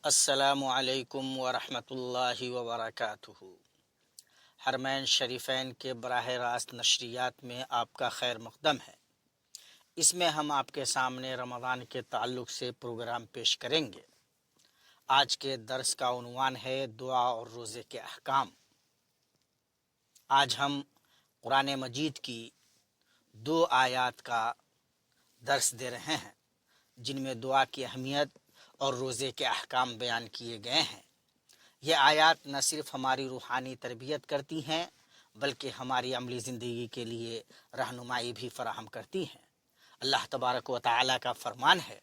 السلام علیکم ورحمۃ اللہ وبرکاتہ۔ حرمین شریفین کے براہ راست نشریات میں آپ کا خیر مقدم ہے۔ اس میں ہم آپ کے سامنے رمضان کے تعلق سے پروگرام پیش کریں گے۔ آج کے درس کا عنوان ہے دعا اور روزے کے احکام۔ آج ہم قرآن مجید کی 2 آیات کا درس دے رہے ہیں جن میں دعا کی اہمیت اور روزے کے احکام بیان کیے گئے ہیں۔ یہ آیات نہ صرف ہماری روحانی تربیت کرتی ہیں بلکہ ہماری عملی زندگی کے لیے رہنمائی بھی فراہم کرتی ہیں۔ اللہ تبارک و تعالیٰ کا فرمان ہے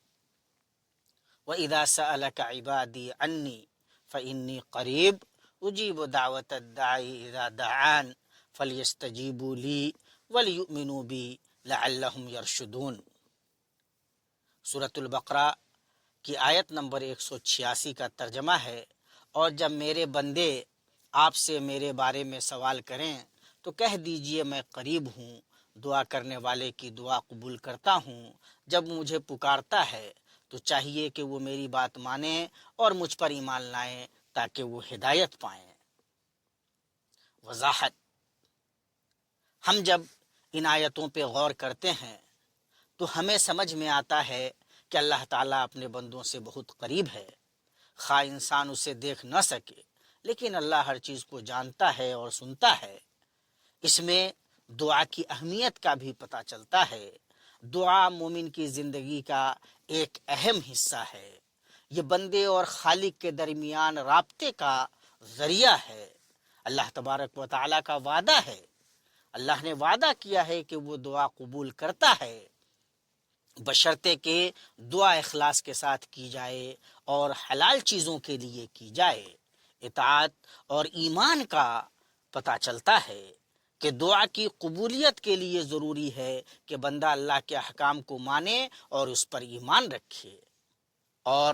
وَإِذَا سَأَلَكَ عِبَادِي عَنِّي فَإِنِّي قَرِيبٌ أُجِيبُ دَعْوَةَ الدَّاعِ إِذَا دَعَانِ فَلْيَسْتَجِيبُوا لِي وَلْيُؤْمِنُوا بِي لَعَلَّهُمْ يَرْشُدُونَ۔ سورۃ البقرہ کی آیت نمبر 186 کا ترجمہ ہے، اور جب میرے بندے آپ سے میرے بارے میں سوال کریں تو کہہ دیجئے میں قریب ہوں، دعا کرنے والے کی دعا قبول کرتا ہوں۔ جب مجھے پکارتا ہے تو چاہیے کہ وہ میری بات مانیں اور مجھ پر ایمان لائیں تاکہ وہ ہدایت پائیں۔ وضاحت: ہم جب ان آیتوں پہ غور کرتے ہیں تو ہمیں سمجھ میں آتا ہے کہ اللہ تعالیٰ اپنے بندوں سے بہت قریب ہے۔ خواہ انسان اسے دیکھ نہ سکے لیکن اللہ ہر چیز کو جانتا ہے اور سنتا ہے۔ اس میں دعا کی اہمیت کا بھی پتہ چلتا ہے۔ دعا مومن کی زندگی کا ایک اہم حصہ ہے۔ یہ بندے اور خالق کے درمیان رابطے کا ذریعہ ہے۔ اللہ تبارک و تعالیٰ کا وعدہ ہے، اللہ نے وعدہ کیا ہے کہ وہ دعا قبول کرتا ہے، بشرطے کہ دعا اخلاص کے ساتھ کی جائے اور حلال چیزوں کے لیے کی جائے۔ اطاعت اور ایمان کا پتہ چلتا ہے کہ دعا کی قبولیت کے لیے ضروری ہے کہ بندہ اللہ کے احکام کو مانے اور اس پر ایمان رکھے، اور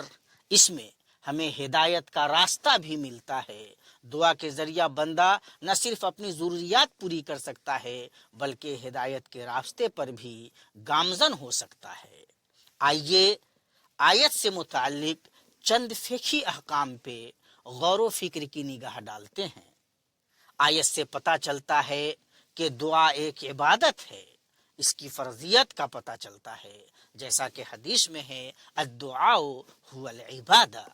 اس میں ہمیں ہدایت کا راستہ بھی ملتا ہے۔ دعا کے ذریعہ بندہ نہ صرف اپنی ضروریات پوری کر سکتا ہے بلکہ ہدایت کے راستے پر بھی گامزن ہو سکتا ہے۔ آئیے آیت سے متعلق چند فقہی احکام پہ غور و فکر کی نگاہ ڈالتے ہیں۔ آیت سے پتہ چلتا ہے کہ دعا ایک عبادت ہے، اس کی فرضیت کا پتہ چلتا ہے، جیسا کہ حدیث میں ہے الدعاء هو العبادہ۔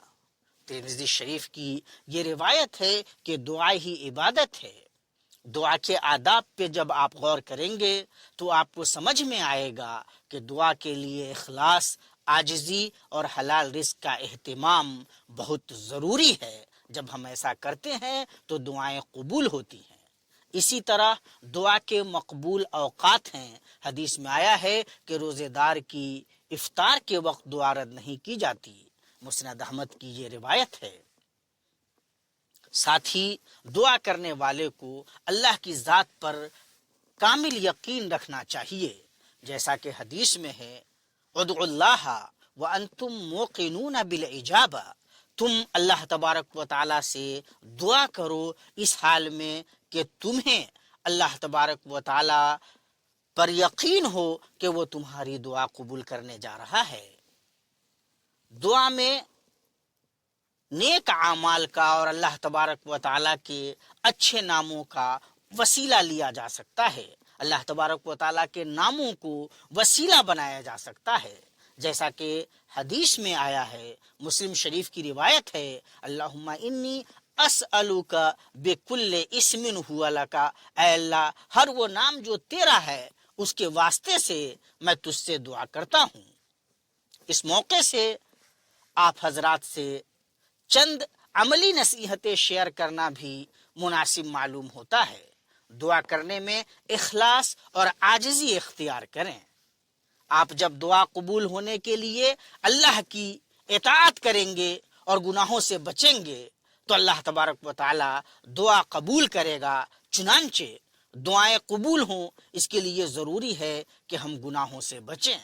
ترمذی شریف کی یہ روایت ہے کہ دعا ہی عبادت ہے۔ دعا کے آداب پہ جب آپ غور کریں گے تو آپ کو سمجھ میں آئے گا کہ دعا کے لیے اخلاص، عاجزی اور حلال رزق کا اہتمام بہت ضروری ہے۔ جب ہم ایسا کرتے ہیں تو دعائیں قبول ہوتی ہیں۔ اسی طرح دعا کے مقبول اوقات ہیں۔ حدیث میں آیا ہے کہ روزے دار کی افطار کے وقت دعا رد نہیں کی جاتی۔ مسند احمد کی یہ روایت ہے۔ ساتھ ہی دعا کرنے والے کو اللہ کی ذات پر کامل یقین رکھنا چاہیے، جیسا کہ حدیث میں ہے ادعوا اللہ وانتم موقنون بالاجابہ۔ تم اللہ تبارک و تعالیٰ سے دعا کرو اس حال میں کہ تمہیں اللہ تبارک و تعالیٰ پر یقین ہو کہ وہ تمہاری دعا قبول کرنے جا رہا ہے۔ دعا میں نیک اعمال کا اور اللہ تبارک و تعالیٰ کے اچھے ناموں کا وسیلہ لیا جا سکتا ہے۔ اللہ تبارک و تعالیٰ کے ناموں کو وسیلہ بنایا جا سکتا ہے، جیسا کہ حدیث میں آیا ہے، مسلم شریف کی روایت ہے اللہم انی اسألک بکل اسم ہوا لک، اے اللہ ہر وہ نام جو تیرا ہے اس کے واسطے سے میں تجھ سے دعا کرتا ہوں۔ اس موقع سے آپ حضرات سے چند عملی نصیحتیں شیئر کرنا بھی مناسب معلوم ہوتا ہے۔ دعا کرنے میں اخلاص اور عاجزی اختیار کریں۔ آپ جب دعا قبول ہونے کے لیے اللہ کی اطاعت کریں گے اور گناہوں سے بچیں گے تو اللہ تبارک و تعالی دعا قبول کرے گا۔ چنانچہ دعائیں قبول ہوں اس کے لیے ضروری ہے کہ ہم گناہوں سے بچیں۔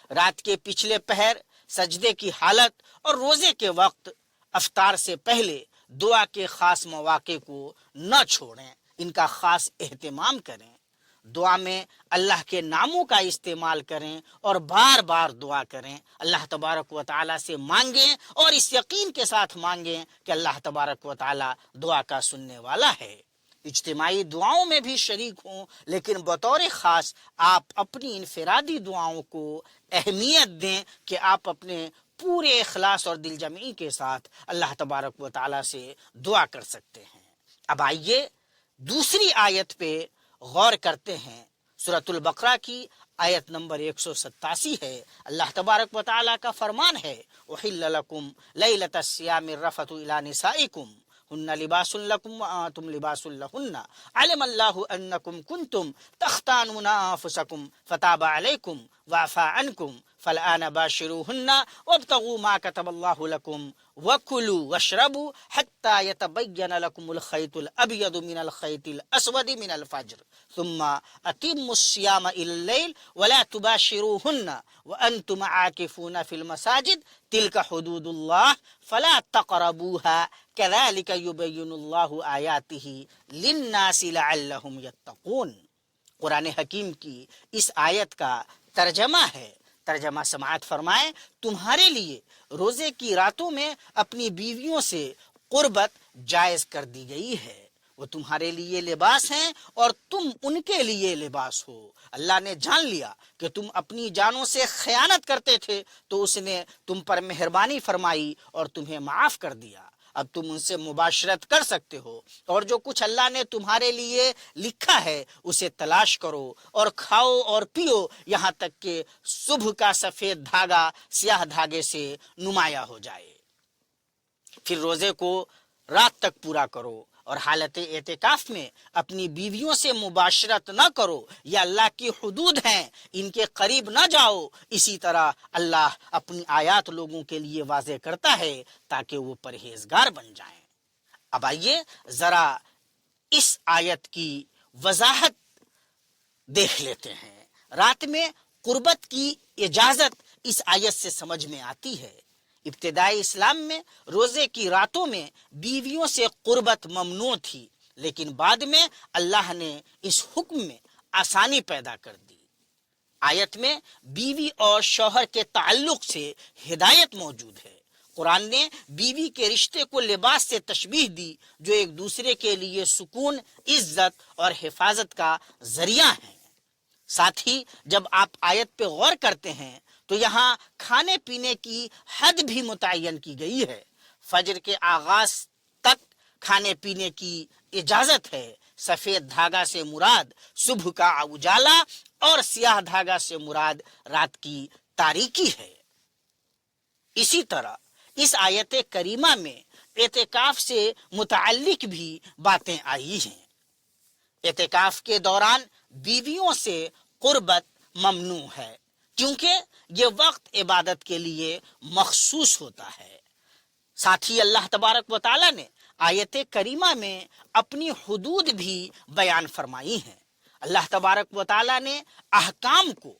رات کے پچھلے پہر، سجدے کی حالت اور روزے کے وقت، افطار سے پہلے دعا کے خاص مواقع کو نہ چھوڑیں، ان کا خاص اہتمام کریں۔ دعا میں اللہ کے ناموں کا استعمال کریں اور بار بار دعا کریں، اللہ تبارک و تعالیٰ سے مانگیں اور اس یقین کے ساتھ مانگیں کہ اللہ تبارک و تعالیٰ دعا کا سننے والا ہے۔ اجتماعی دعاؤں میں بھی شریک ہوں، لیکن بطور خاص آپ اپنی انفرادی دعاؤں کو اہمیت دیں کہ آپ اپنے پورے اخلاص اور دل جمعی کے ساتھ اللہ تبارک و تعالیٰ سے دعا کر سکتے ہیں۔ اب آئیے دوسری آیت پہ غور کرتے ہیں۔ سورۃ البقرہ کی آیت نمبر 187 ہے۔ اللہ تبارک و تعالیٰ کا فرمان ہے، احل لکم لیلۃ الصیام الرفث الی نسائکم ہن لباس لکم وانتم لباس لہن علم اللہ انکم کنتم تختانون انفسکم فتاب علیکم وعفا عنکم فالآن باشروہن وابتغوا ما کتب اللہ لکم وکلوا واشربوا حتی یتبین لکم الخیط الابیض من الخیط الاسود من الفجر ثم اتموا الصیام الی اللیل ولا تباشروہن وانتم عاکفون فی المساجد تلک حدود اللہ فلا تقربوها كذلك يبين الله آیاتہ للناس لعلهم يتقون۔ قرآن حکیم کی اس آیت کا ترجمہ ہے، ترجمہ سماعت فرمائیں، تمہارے لیے روزے کی راتوں میں اپنی بیویوں سے قربت جائز کر دی گئی ہے، وہ تمہارے لیے لباس ہیں اور تم ان کے لیے لباس ہو۔ اللہ نے جان لیا کہ تم اپنی جانوں سے خیانت کرتے تھے تو اس نے تم پر مہربانی فرمائی اور تمہیں معاف کر دیا۔ اب تم ان سے مباشرت کر سکتے ہو اور جو کچھ اللہ نے تمہارے لیے لکھا ہے اسے تلاش کرو اور کھاؤ اور پیو یہاں تک کہ صبح کا سفید دھاگا سیاہ دھاگے سے نمایاں ہو جائے، پھر روزے کو رات تک پورا کرو اور حالت اعتکاف میں اپنی بیویوں سے مباشرت نہ کرو، یہ اللہ کی حدود ہیں، ان کے قریب نہ جاؤ۔ اسی طرح اللہ اپنی آیات لوگوں کے لیے واضح کرتا ہے تاکہ وہ پرہیزگار بن جائیں۔ اب آئیے ذرا اس آیت کی وضاحت دیکھ لیتے ہیں۔ رات میں قربت کی اجازت اس آیت سے سمجھ میں آتی ہے۔ ابتدائی اسلام میں روزے کی راتوں میں بیویوں سے قربت ممنوع تھی، لیکن بعد میں اللہ نے اس حکم میں آسانی پیدا کر دی۔ آیت میں بیوی اور شوہر کے تعلق سے ہدایت موجود ہے۔ قرآن نے بیوی کے رشتے کو لباس سے تشبیہ دی جو ایک دوسرے کے لیے سکون، عزت اور حفاظت کا ذریعہ ہیں۔ ساتھ ہی جب آپ آیت پہ غور کرتے ہیں تو یہاں کھانے پینے کی حد بھی متعین کی گئی ہے۔ فجر کے آغاز تک کھانے پینے کی اجازت ہے۔ سفید دھاگا سے مراد صبح کا اجالا اور سیاہ دھاگا سے مراد رات کی تاریکی ہے۔ اسی طرح اس آیت کریمہ میں اعتکاف سے متعلق بھی باتیں آئی ہیں۔ اعتکاف کے دوران بیویوں سے قربت ممنوع ہے کیونکہ یہ وقت عبادت کے لیے مخصوص ہوتا ہے۔ ساتھ ہی اللہ تبارک و تعالیٰ نے آیت کریمہ میں اپنی حدود بھی بیان فرمائی ہیں۔ اللہ تبارک و تعالیٰ نے احکام کو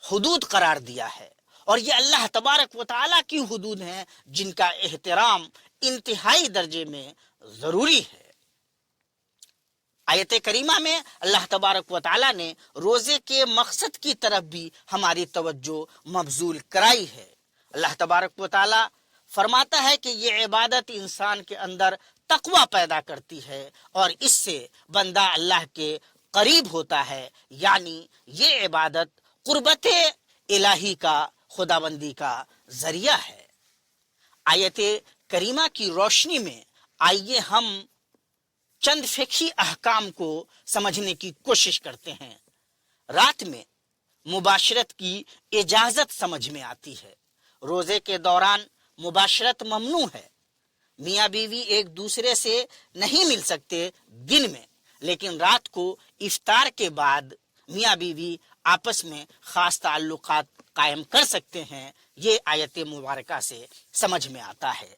حدود قرار دیا ہے اور یہ اللہ تبارک و تعالیٰ کی حدود ہیں جن کا احترام انتہائی درجے میں ضروری ہے۔ آیت کریمہ میں اللہ تبارک و تعالیٰ نے روزے کے مقصد کی طرف بھی ہماری توجہ مبذول کرائی ہے۔ اللہ تبارک و تعالیٰ فرماتا ہے کہ یہ عبادت انسان کے اندر تقوی پیدا کرتی ہے اور اس سے بندہ اللہ کے قریب ہوتا ہے، یعنی یہ عبادت قربت الہی کا، خداوندی کا ذریعہ ہے۔ آیت کریمہ کی روشنی میں آئیے ہم چند فقہی احکام کو سمجھنے کی کوشش کرتے ہیں۔ رات میں مباشرت کی اجازت سمجھ میں آتی ہے۔ روزے کے دوران مباشرت ممنوع ہے۔ میاں بیوی ایک دوسرے سے نہیں مل سکتے دن میں، لیکن رات کو افطار کے بعد میاں بیوی آپس میں خاص تعلقات قائم کر سکتے ہیں۔ یہ آیت مبارکہ سے سمجھ میں آتا ہے۔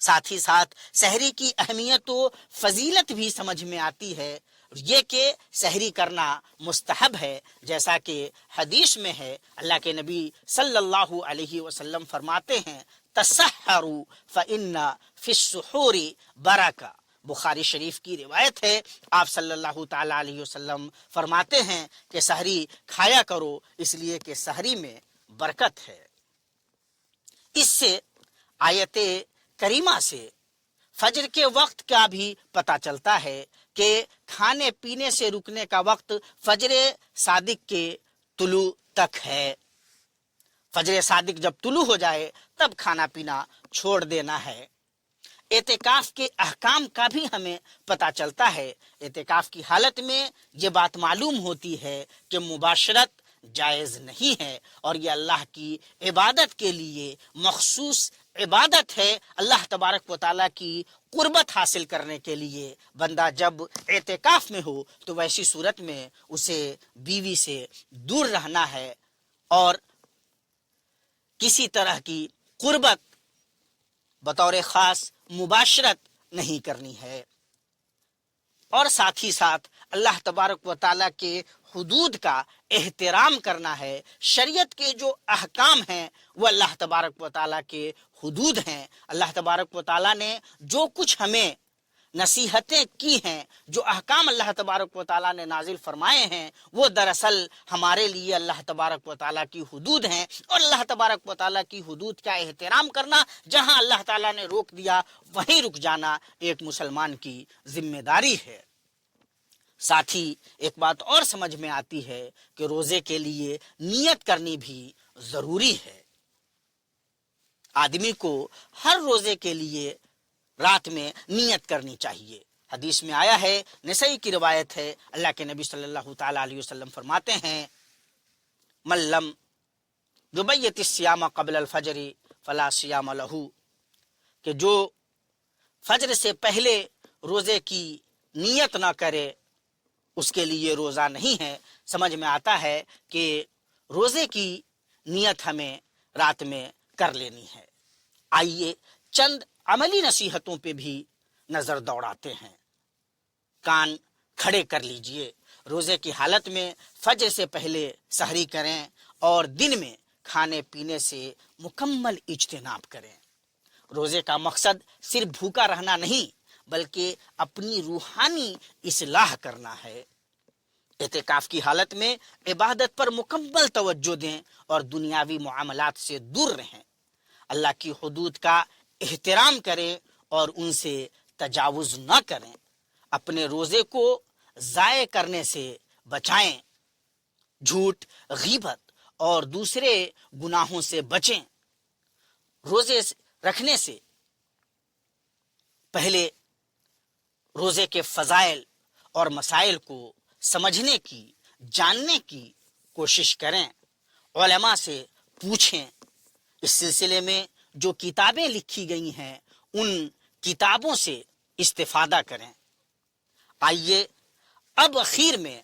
ساتھ ہی ساتھ سحری کی اہمیت و فضیلت بھی سمجھ میں آتی ہے، یہ کہ سحری کرنا مستحب ہے، جیسا کہ حدیث میں ہے۔ اللہ کے نبی صلی اللہ علیہ وسلم فرماتے ہیں، تسحروا فإن فی السحور برکہ، بخاری شریف کی روایت ہے، آپ صلی اللہ تعالی علیہ وسلم فرماتے ہیں کہ سحری کھایا کرو اس لیے کہ سحری میں برکت ہے۔ اس سے آیت کریمہ سے فجر کے وقت کا بھی پتہ چلتا ہے کہ کھانے پینے سے رکنے کا وقت فجر صادق کے طلوع تک ہے۔ فجر صادق جب طلوع ہو جائے تب کھانا پینا چھوڑ دینا ہے۔ اعتکاف کے احکام کا بھی ہمیں پتہ چلتا ہے۔ اعتکاف کی حالت میں یہ بات معلوم ہوتی ہے کہ مباشرت جائز نہیں ہے، اور یہ اللہ کی عبادت کے لیے مخصوص عبادت ہے۔ اللہ تبارک و تعالیٰ کی قربت حاصل کرنے کے لیے بندہ جب اعتکاف میں ہو تو ویسی صورت میں اسے بیوی سے دور رہنا ہے اور کسی طرح کی قربت بطور خاص مباشرت نہیں کرنی ہے، اور ساتھ ہی ساتھ اللہ تبارک و تعالیٰ کے حدود کا احترام کرنا ہے۔ شریعت کے جو احکام ہیں وہ اللہ تبارک و تعالیٰ کے حدود ہیں۔ اللہ تبارک و تعالیٰ نے جو کچھ ہمیں نصیحتیں کی ہیں، جو احکام اللہ تبارک و تعالیٰ نے نازل فرمائے ہیں، وہ دراصل ہمارے لیے اللہ تبارک و تعالیٰ کی حدود ہیں، اور اللہ تبارک و تعالیٰ کی حدود کا احترام کرنا، جہاں اللہ تعالیٰ نے روک دیا وہیں رک جانا ایک مسلمان کی ذمہ داری ہے۔ ساتھ ہی ایک بات اور سمجھ میں آتی ہے کہ روزے کے لیے نیت کرنی بھی ضروری ہے۔ آدمی کو ہر روزے کے لیے رات میں نیت کرنی چاہیے۔ حدیث میں آیا ہے، نسائی کی روایت ہے، اللہ کے نبی صلی اللہ تعالی علیہ وسلم فرماتے ہیں، من لم یبیت الصیام قبل الفجر فلا صیام لہ، کہ جو فجر سے پہلے روزے کی نیت نہ کرے اس کے لیے روزہ نہیں ہے۔ سمجھ میں آتا ہے کہ روزے کی نیت ہمیں رات میں کر لینی ہے۔ آئیے چند عملی نصیحتوں پہ بھی نظر دوڑاتے ہیں۔ کان کھڑے کر لیجئے۔ روزے کی حالت میں فجر سے پہلے سحری کریں اور دن میں کھانے پینے سے مکمل اجتناب کریں۔ روزے کا مقصد صرف بھوکا رہنا نہیں بلکہ اپنی روحانی اصلاح کرنا ہے۔ اعتکاف کی حالت میں عبادت پر مکمل توجہ دیں اور دنیاوی معاملات سے دور رہیں۔ اللہ کی حدود کا احترام کریں اور ان سے تجاوز نہ کریں۔ اپنے روزے کو ضائع کرنے سے بچائیں۔ جھوٹ، غیبت اور دوسرے گناہوں سے بچیں۔ روزے رکھنے سے پہلے روزے کے فضائل اور مسائل کو سمجھنے کی، جاننے کی کوشش کریں۔ علماء سے پوچھیں۔ اس سلسلے میں جو کتابیں لکھی گئی ہیں ان کتابوں سے استفادہ کریں۔ آئیے اب اخیر میں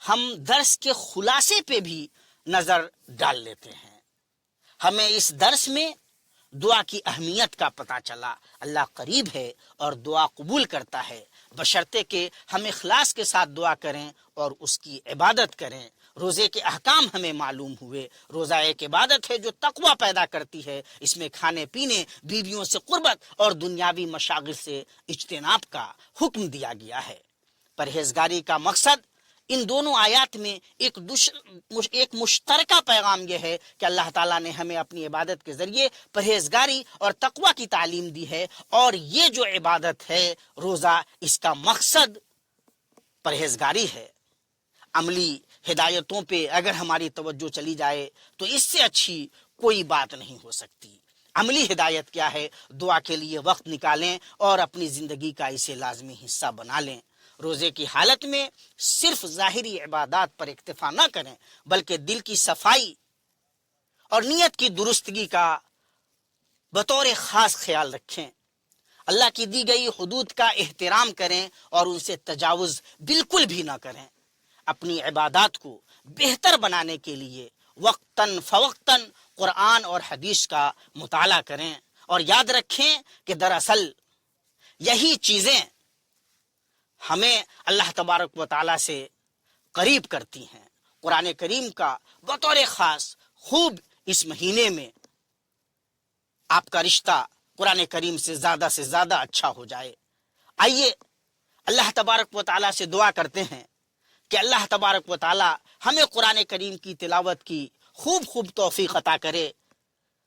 ہم درس کے خلاصے پہ بھی نظر ڈال لیتے ہیں۔ ہمیں اس درس میں دعا کی اہمیت کا پتہ چلا۔ اللہ قریب ہے اور دعا قبول کرتا ہے، بشرطے کہ ہم اخلاص کے ساتھ دعا کریں اور اس کی عبادت کریں۔ روزے کے احکام ہمیں معلوم ہوئے۔ روزہ ایک عبادت ہے جو تقوی پیدا کرتی ہے۔ اس میں کھانے پینے، بیویوں سے قربت اور دنیاوی مشاغل سے اجتناب کا حکم دیا گیا ہے۔ پرہیزگاری کا مقصد ان دونوں آیات میں ایک مشترکہ پیغام یہ ہے کہ اللہ تعالیٰ نے ہمیں اپنی عبادت کے ذریعے پرہیزگاری اور تقوی کی تعلیم دی ہے، اور یہ جو عبادت ہے روزہ، اس کا مقصد پرہیزگاری ہے۔ عملی ہدایتوں پہ اگر ہماری توجہ چلی جائے تو اس سے اچھی کوئی بات نہیں ہو سکتی۔ عملی ہدایت کیا ہے؟ دعا کے لیے وقت نکالیں اور اپنی زندگی کا اسے لازمی حصہ بنا لیں۔ روزے کی حالت میں صرف ظاہری عبادات پر اکتفا نہ کریں بلکہ دل کی صفائی اور نیت کی درستگی کا بطور خاص خیال رکھیں۔ اللہ کی دی گئی حدود کا احترام کریں اور ان سے تجاوز بالکل بھی نہ کریں۔ اپنی عبادات کو بہتر بنانے کے لیے وقتاً فوقتاً قرآن اور حدیث کا مطالعہ کریں، اور یاد رکھیں کہ دراصل یہی چیزیں ہمیں اللہ تبارک و تعالیٰ سے قریب کرتی ہیں۔ قرآن کریم کا بطور خاص خوب اس مہینے میں آپ کا رشتہ قرآن کریم سے زیادہ اچھا ہو جائے۔ آئیے اللہ تبارک و تعالیٰ سے دعا کرتے ہیں کہ اللہ تبارک و تعالیٰ ہمیں قرآن کریم کی تلاوت کی خوب توفیق عطا کرے.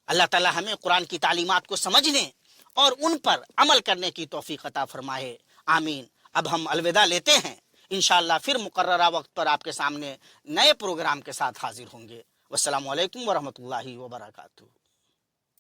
اللہ تعالیٰ ہمیں قرآن کی تعلیمات کو سمجھنے اور ان پر عمل کرنے کی توفیق عطا فرمائے. آمین. اب ہم الوداع لیتے ہیں. انشاءاللہ پھر مقررہ وقت پر آپ کے سامنے نئے پروگرام کے ساتھ حاضر ہوں گے. والسلام علیکم ورحمۃ اللہ وبرکاتہ.